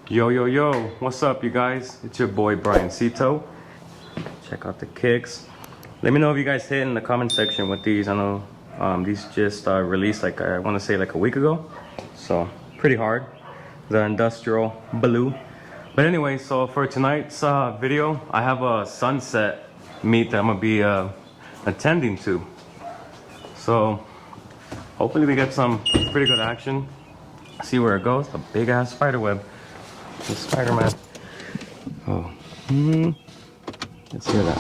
Yo, yo, yo, what's up, you guys? It's your boy Brian Cito. Check out the kicks. Let me know if you guys hit in the comment section with these. I know these just released like I want to say like a week ago, so pretty hard. The industrial blue. But anyway, so for tonight's video, I have a sunset meet that I'm gonna be attending to. So hopefully we get some pretty good action. See where it goes. A big ass spider web. The Spider-Man. Oh. Let's hear that.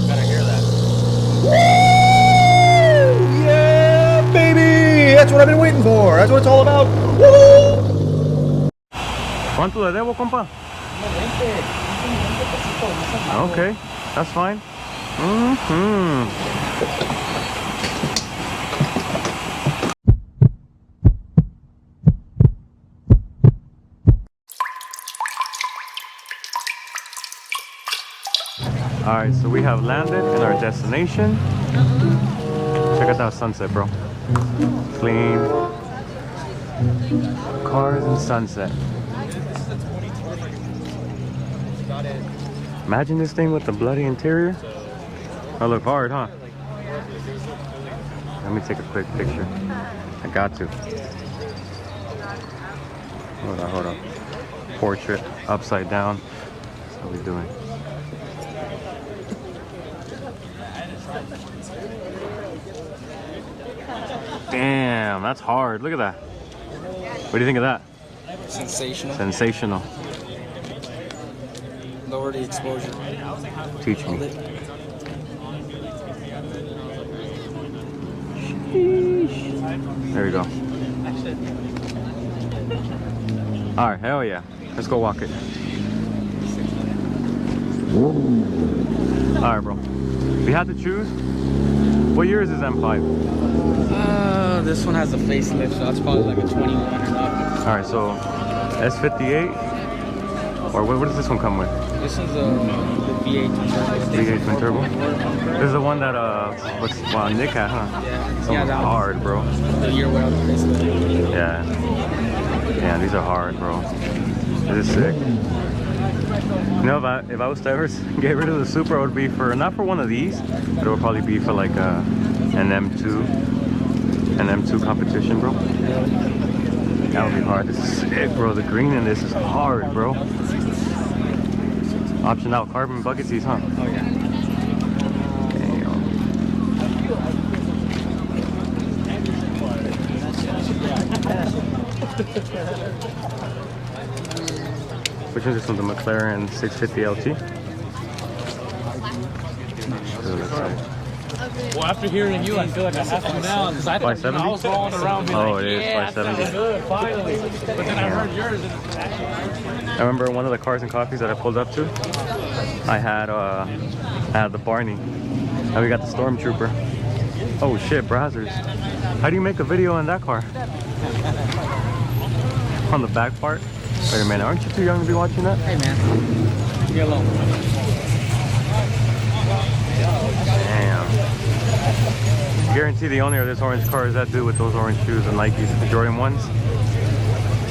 Gotta hear that. Woo! Yeah, baby! That's what I've been waiting for. That's what it's all about. Woo! ¿Cuánto le debo, compa? Okay, that's fine. Alright, so we have landed in our destination. Check out that sunset, bro. Clean. Cars and sunset. Imagine this thing with the bloody interior. That look hard, huh? Let me take a quick picture. I got to. Hold on. Portrait upside down. That's what we're doing. Damn, that's hard. Look at that. What do you think of that? Sensational. Sensational. Lower the exposure. Teach me. There we go. Alright, hell yeah. Let's go walk it. Alright, bro. If you had to choose, what year is this M5? This one has a facelift, so that's probably like a 21 or up. Alright, so S58? Or what does this one come with? This one's the V8 twin turbo. V8 twin turbo? This is the one that Nick had, huh? Yeah. This one's hard, bro. The year without the facelift. Yeah. Yeah, these are hard, bro. This is sick. You know, if I was to ever get rid of the Supra, it would be for, not for one of these, but it would probably be for like an M2 competition, bro. That would be hard. This is sick, bro. The green in this is hard, bro. Option out carbon bucket seats, huh? Oh, yeah. Damn. Which one is this one? The McLaren 650 LT? Well, after hearing you, I feel like I have to now because I was rolling around being Oh, like, it is yeah, 570. good, finally. But then I heard yours. I remember one of the Cars and Coffees that I pulled up to. I had the Barney. Now we got the Stormtrooper. Oh shit, Brazzers. How do you make a video on that car? On the back part? Wait a minute, aren't you too young to be watching that? Hey, man. Leave me alone. Damn. Guarantee the owner of this orange car is that dude with those orange shoes and Nikes, the Jordan 1s.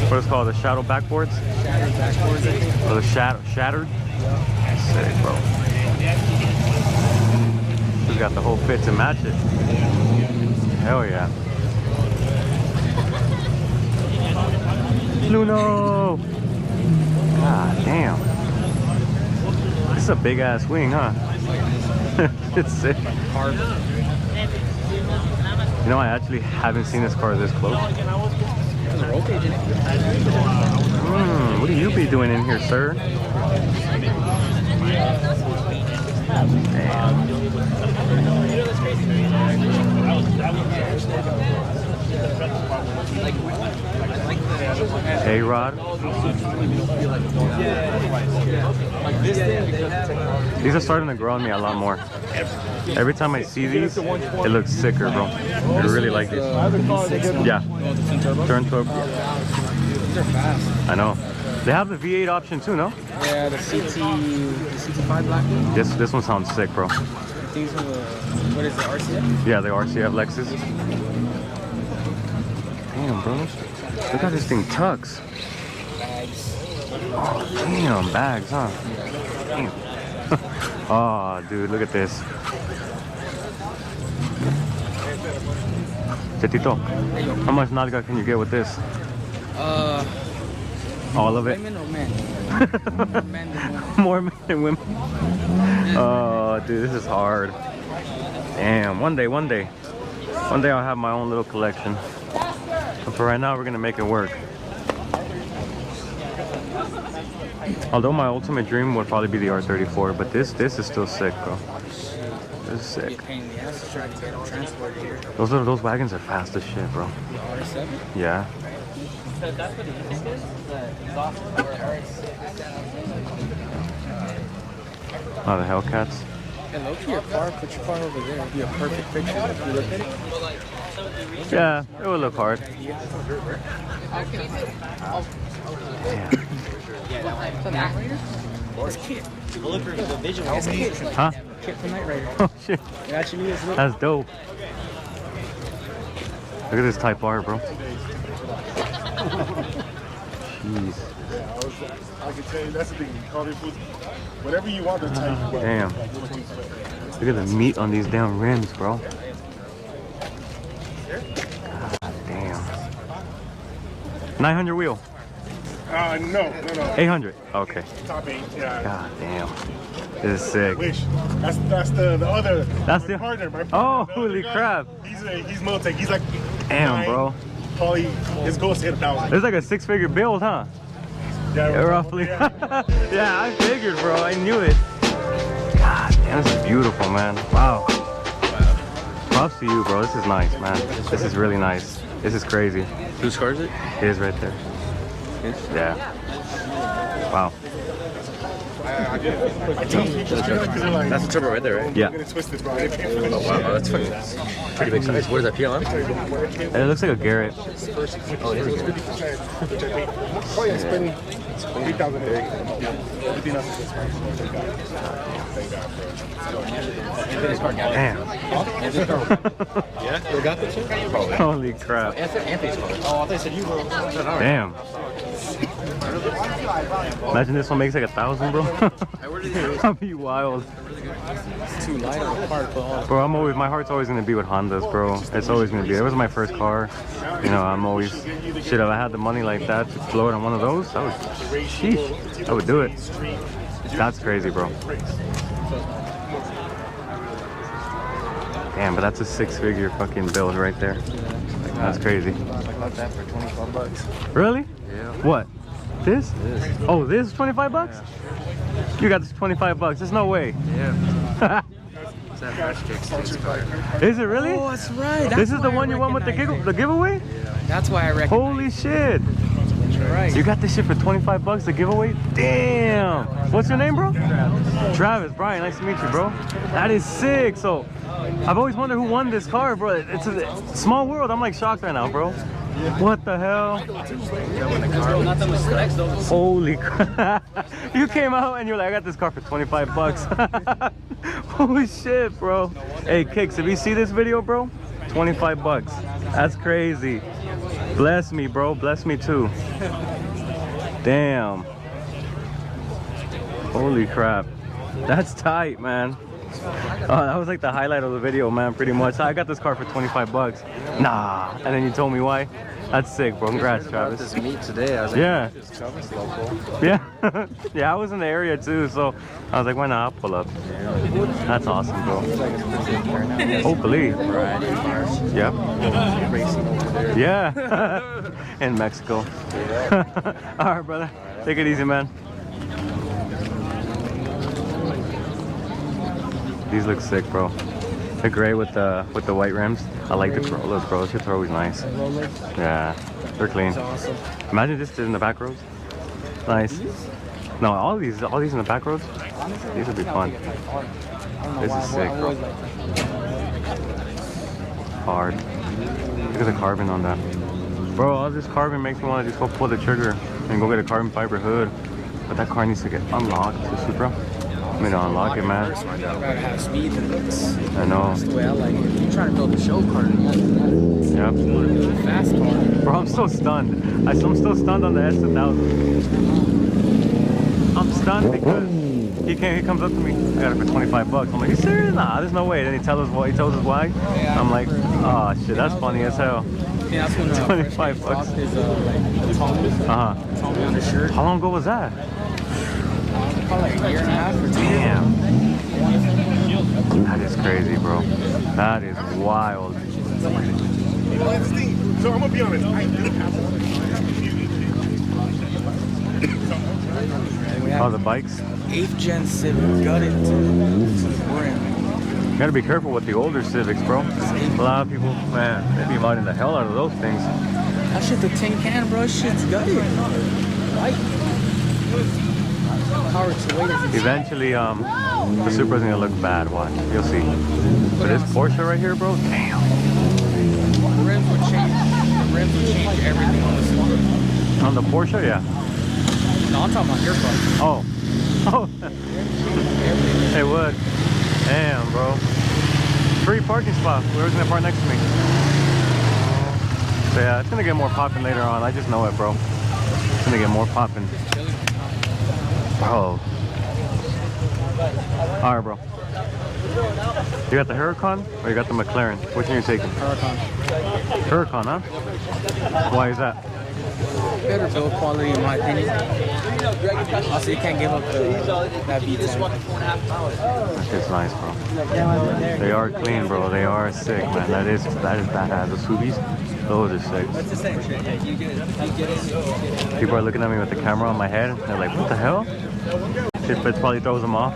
What is it called? The shadow backboards? Shattered backboards, I think. Or the shattered? Sick, bro. He's got the whole fit to match it. Hell yeah. Luno! God damn. This is a big ass wing, huh? It's sick. Hard. You know, I actually haven't seen this car this close. There's a roll cage in it. What do you be doing in here, sir? Damn. A-Rod. These are starting to grow on me a lot more. Every time I see these, it looks sicker, bro. I really like these. Yeah. Turn turbo. These are fast. I know. They have the V8 option too, no? Yeah, the CT5 black one. This one sounds sick, bro. These are the, what is it, RCF? Yeah, the RCF Lexus. Damn, bro. Look how this thing tucks. Oh, damn, bags, huh? Damn. Oh, dude, look at this. Chetito, how much nalga can you get with this? All of it? Women or men? Men than women. More men than women. Oh, dude, this is hard. Damn, one day I'll have my own little collection. But for right now, we're gonna make it work. Although my ultimate dream would probably be the R34, but this is still sick, bro. This is sick. Those wagons are fast as shit, bro. Yeah. Oh, the Hellcats. And look your car, put your car over there. It'd be a perfect picture if you look at it. Yeah, it would look hard. Huh? Kit from Night Rider. Oh shit. It actually is. That's dope. Look at this Type R, bro. Jeez. I can tell you that's the thing. You call it food. Whatever you want to tell you. Damn. Look at the meat on these damn rims, bro. God damn. 900 wheel. No. 800. Okay. Top 8. Yeah. God damn. This is sick. Wish. That's the other. That's my the partner. My Oh, partner, the holy other crap. guy, He's Miltech. He's like. Damn, 9, bro. Probably his goal is to hit 1,000. It's like a 6-figure build, huh? Yeah, Roughly. Yeah. Yeah, I figured, bro. I knew it. God damn, this is beautiful, man. Wow. Props to you, bro. This is nice, man. This is really nice. This is crazy. Whose car is it? It is right there. Yeah. Wow. That's a turbo right there, right? Yeah. I'm gonna twist this, bro. Oh wow, that's fucking pretty big size. What is that, PLM? It looks like a Garrett. Oh, yeah, spend 3,000 everything else is just fine. Damn. Yeah? You got this shit? Holy crap. Anthony's car. Oh, I thought you said you were. Damn. Imagine this one makes like 1,000, bro. That'd be wild. It's too light of a car to put on. Bro, my heart's always gonna be with Hondas, bro. It's always gonna be. It was my first car. You know, I'm always, shit, if I had the money like that to blow it on one of those, I would, sheesh, I would do it. That's crazy, bro. Damn, but that's a 6-figure fucking build right there. That's crazy. I got that for 25 bucks. Really? Yeah. What? This? Oh, this is 25 bucks? You got this 25 bucks. There's no way. Yeah. That fresh kicks this car. Is it really? Oh, that's right. This is the one you won with the giveaway? Yeah. That's why I recognize. Holy shit. Right. You got this shit for 25 bucks, the giveaway? Damn. What's your name, bro? Travis. Brian, nice to meet you, bro. That is sick. So, I've always wondered who won this car, bro. It's a small world. I'm like shocked right now, bro. What the hell? Holy crap. You came out and you're like, I got this car for 25 bucks. Holy shit, bro. Hey, Kicks, if you see this video, bro, 25 bucks. That's crazy. Bless me, bro. Bless me too. Damn. Holy crap. That's tight, man. That was like the highlight of the video, man, pretty much. I got this car for 25 bucks. Nah. And then you told me why? That's sick, bro. Congrats, Travis. This meet today. I was like, Yeah. Travis local. Yeah. Yeah, I was in the area too, so I was like, why not? I'll pull up. That's awesome, bro. Hopefully. Yep. Yeah. In Mexico. All right, brother. Take it easy, man. These look sick, bro. The gray with the white rims. I like the Corollas, bro. Those shits are always nice. Yeah, they're clean. Awesome. Imagine this in the back roads. Nice. No, all these in the back roads. These would be fun. This is sick, bro. Hard. Look at the carbon on that. Bro, all this carbon makes me want to just go pull the trigger and go get a carbon fiber hood. But that car needs to get unlocked, the Supra. I mean, unlock it, man. I'd rather have speed than looks. I know. That's the way I like it. If you're trying to build a show car, you want Yep. to build a fast car. Bro, I'm so stunned. I'm still stunned on the S1000. I'm stunned because he comes up to me. I got it for 25 bucks. I'm like, you serious? Nah, there's no way. Then he tells us why. I'm like, oh shit, that's funny as hell. Yeah, that's when 25 bucks. Is like Tommy. Tommy on the shirt. How long ago was that? Probably like a year and a half or 2 years. Damn. That is crazy, bro. That is wild. So I'm gonna be honest. I do have Oh, the bikes. 8th gen Civic, gutted to the brim. You gotta be careful with the older Civics, bro. A lot of people, man, they be modding the hell out of those things. That shit, the tin can, bro, shit's gutted. White. Power to weight is Eventually, the Supra's gonna look bad. Watch, you'll see. But this Porsche right here, bro, damn. The rims would change. The rims would change everything on the Supra. On the Porsche, yeah. No, I'm talking about your car. Oh, oh, it would. Damn, bro. Free parking spot. Whoever's gonna park next to me. So yeah, it's gonna get more popping later on. I just know it, bro. It's gonna get more popping. Bro. All right, bro. You got the Huracan or you got the McLaren? Which one are you taking? Huracan. Huracan, huh? Why is that? Better build quality in my opinion. Also, you can't give up that V10. That shit's nice, bro. They are clean, bro. They are sick, man. That is badass. The Subis, those are sick. People are looking at me with the camera on my head. They're like, what the hell? Shit probably throws them off.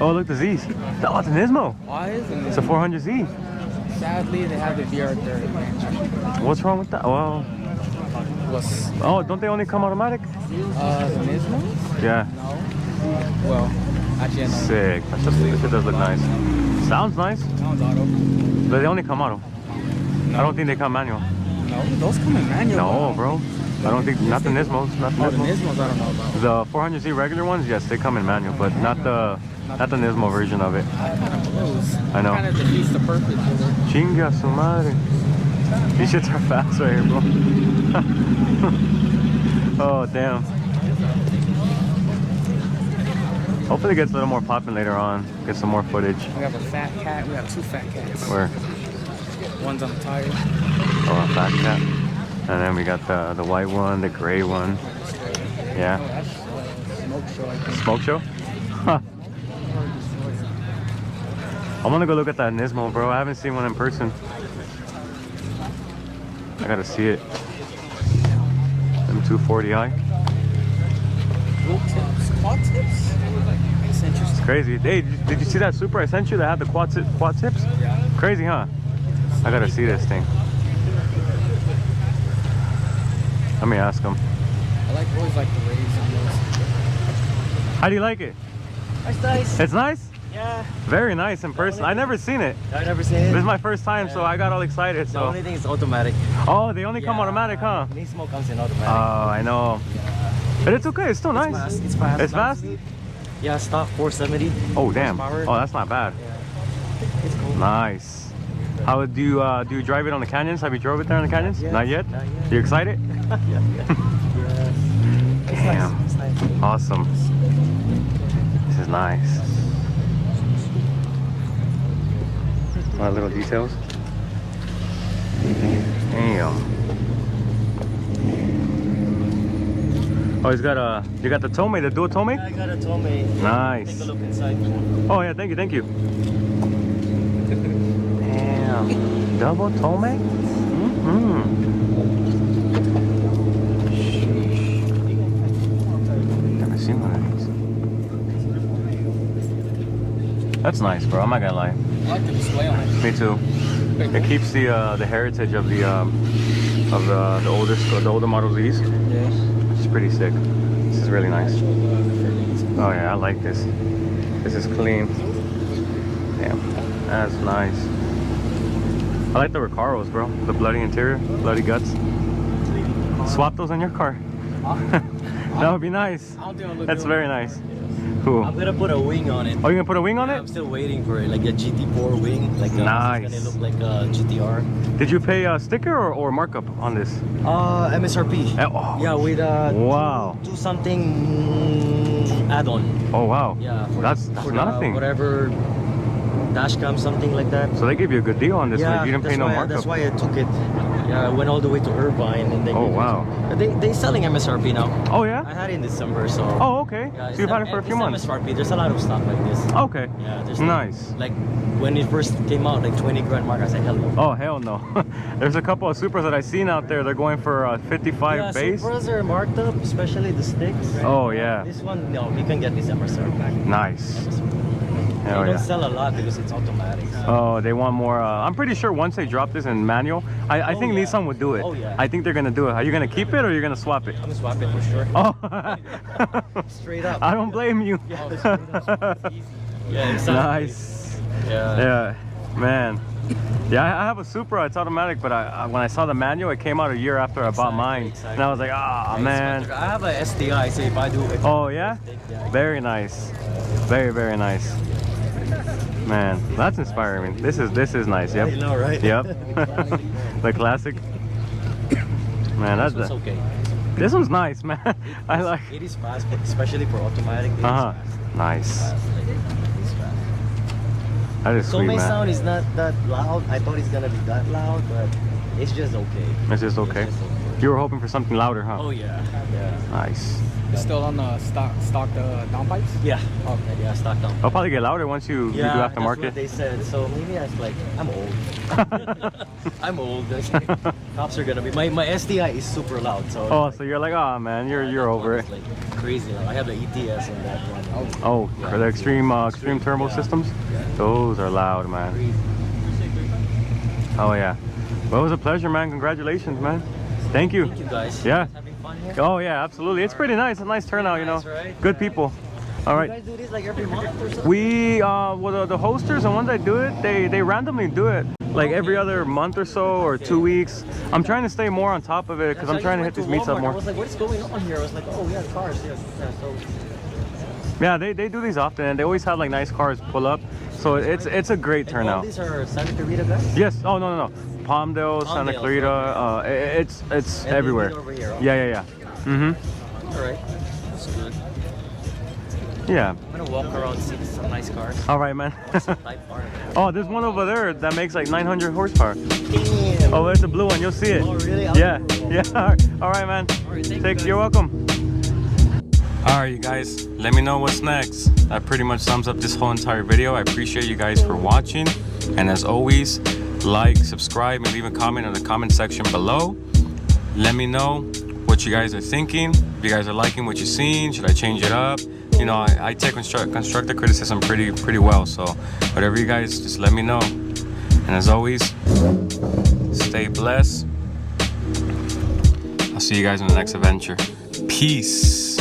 Oh, look, the Z's. Oh, it's an Nismo. Why isn't it? It's a 400Z. Sadly, they have the VR30. What's wrong with that? Well, What's oh, don't they only come automatic? the Nismos? Yeah. No. Well, actually, no. Sick. That shit does look nice. Sounds nice. Sounds auto. But they only come auto. I don't think they come manual. No, those come in manual. No, bro. I don't think, not the Nismos. Not the Oh, the Nismos. Nismos I don't know about. The 400Z regular ones, yes, they come in manual, but not the Nismo version of it. I know. Kind of defeats the purpose. Chinga su madre. These shits are fast right here, bro. Oh, damn. Hopefully it gets a little more popping later on. Get some more footage. We have a fat cat. We have 2 fat cats. Where? One's on the tire. Oh, a fat cat. And then we got the white one, the gray one. Yeah. Oh, that's smoke show, I think. Smoke show? Huh. I want to go look at that Nismo, bro. I haven't seen one in person. I gotta see it. M240i. Dual tips, quad tips. It's interesting. Crazy. Hey, did you see that Supra I sent you that had the quad tips? Yeah. Crazy, huh? I gotta see this thing. Let me ask him. Always like the rays on those. How do you like it? It's nice. It's nice? Yeah. Very nice in person. I never seen it. I've never seen it. This is my first time, so I got all excited. The So. only thing is automatic. Oh, they only come automatic, huh? Nismo comes in automatic. Oh, I know. But it's okay. It's still nice. Fast. It's fast. It's fast? Yeah, stock 470. Oh, damn. Horsepower. Oh, that's not bad. Yeah. It's cool. Nice. How do you drive it on the canyons? Have you drove it there on the canyons? Yes. Not yet? Not yet. You excited? Yeah. It's Damn. nice. It's nice. Awesome. This is nice. A lot of little details. Damn. Oh, he's got you got the Tomei, the dual Tomei? I got a Tomei. Nice. Take a look inside. Oh yeah, thank you. Damn. Double Tomei? Never seen one of these. That's nice, bro. I'm not gonna lie. I like the display on it. Me too. It keeps the heritage of the older Model Zs. Yeah. It's pretty sick. This is really nice. Oh yeah, I like this. This is clean. Damn, that's nice. I like the Recaros, bro. The bloody interior, bloody guts. Swap those on your car. That would be nice. That's very nice. Cool. I'm gonna put a wing on it. Oh, you gonna put a wing on I'm it? still waiting for it, like a GT4 wing. Like Nice. It's gonna look like a GTR. Did you pay a sticker or markup on this? MSRP. Oh. Yeah, with Wow. two something add-on. Oh wow. Yeah, for that's for nothing. whatever dashcam, something like that. So they gave you a good deal on this. Yeah, Like, you didn't pay no markup. that's why I took it. Yeah, I went all the way to Irvine and then. Oh, wow. They selling MSRP now. Oh I yeah. had it in December, so. Oh okay. Yeah, So you've had it for a few months. MSRP. There's a lot of stuff like this. Okay. Yeah, there's Nice. Like when it first came out, like 20 grand mark. I said, hell no. Oh hell no. There's a couple of Supras that I've seen out there. They're going for 55 Yeah, base. Supras are marked up, especially the sticks. Oh yeah. This one, no, you can get this MSRP. Nice. They Hell don't yeah. sell a lot because it's automatic. Oh, they want more. I'm pretty sure once they drop this in manual, I think yeah. Nissan would do it. Oh, yeah. I think they're gonna do it. Are you gonna keep it or are you gonna swap it? I'm gonna swap it for sure. Oh. Straight up. I don't blame you. Yeah, exactly. Nice. Yeah. Yeah, man. Yeah, I have a Supra. It's automatic, but when I saw the manual, it came out a year after I bought mine, and I was like, ah, man. I have a STI, so if I do it. Oh yeah, very nice, very nice. Man, that's inspiring. This is nice. Yep. You know, right? Yep. The classic. Man, that's It's okay. this one's nice, man. I like. It is fast, but especially for automatic. It is Uh-huh. fast. Nice. It's fast. That is So sweet, my man. sound is not that loud. I thought it's gonna be that loud, but it's just okay. It's just okay. It's just okay. You were hoping for something louder, huh? Oh yeah. Yeah. Nice. Still on the stock downpipes? Yeah. Okay. Yeah. Stock down. It'll probably get louder once you do That's what aftermarket. they said. So maybe I was like, I'm old. I'm old. Cops are gonna be. My STI is super loud. So. Oh, so you're like, oh man, you're over it. It's like crazy loud. I have the ETS on that one. Oh, Yeah. for the extreme turbo Yeah. systems, Yeah. those are loud, man. Crazy. Oh yeah. Well, it was a pleasure, man. Congratulations, man. Thank you. Thank you guys. Yeah. You guys having fun here? Oh yeah, absolutely. It's pretty nice. A nice turnout, you know. Nice, right? Good Yeah. people. All You right. guys do this like every month or something? We well, the hosters, the ones that do it, they randomly do it like every other month or so or 2 weeks. I'm trying to stay more on top of it because I'm trying to hit these meets up I more. was like, what's going on here? I was like, oh yeah, cars. Yeah. So Yeah, they do these often, and they always have like nice cars pull up. So it's a great and all turnout. these are Santa Clarita guys? Yes. Oh no. Palmdale, Santa Palmdale, Clarita. It's And they everywhere. did over here, huh? Yeah. Mhm. All right. That's good. Yeah. I'm gonna walk around, see some nice cars. All right, man. Some Type R. Oh, there's one over there that makes like 900 horsepower. Damn. Oh, it's a blue one. You'll see it. Oh, really? Yeah. Yeah. All right, man. All right, thank you, You're guys. welcome. All right, you guys. Let me know what's next. That pretty much sums up this whole entire video. I appreciate you guys for watching, and as always, like, subscribe, and leave a comment in the comment section below. Let me know what you guys are thinking. If you guys are liking what you're seeing, should I change it up? You know, I take constructive criticism pretty well. So whatever you guys, just let me know. And as always, stay blessed. I'll see you guys in the next adventure. Peace.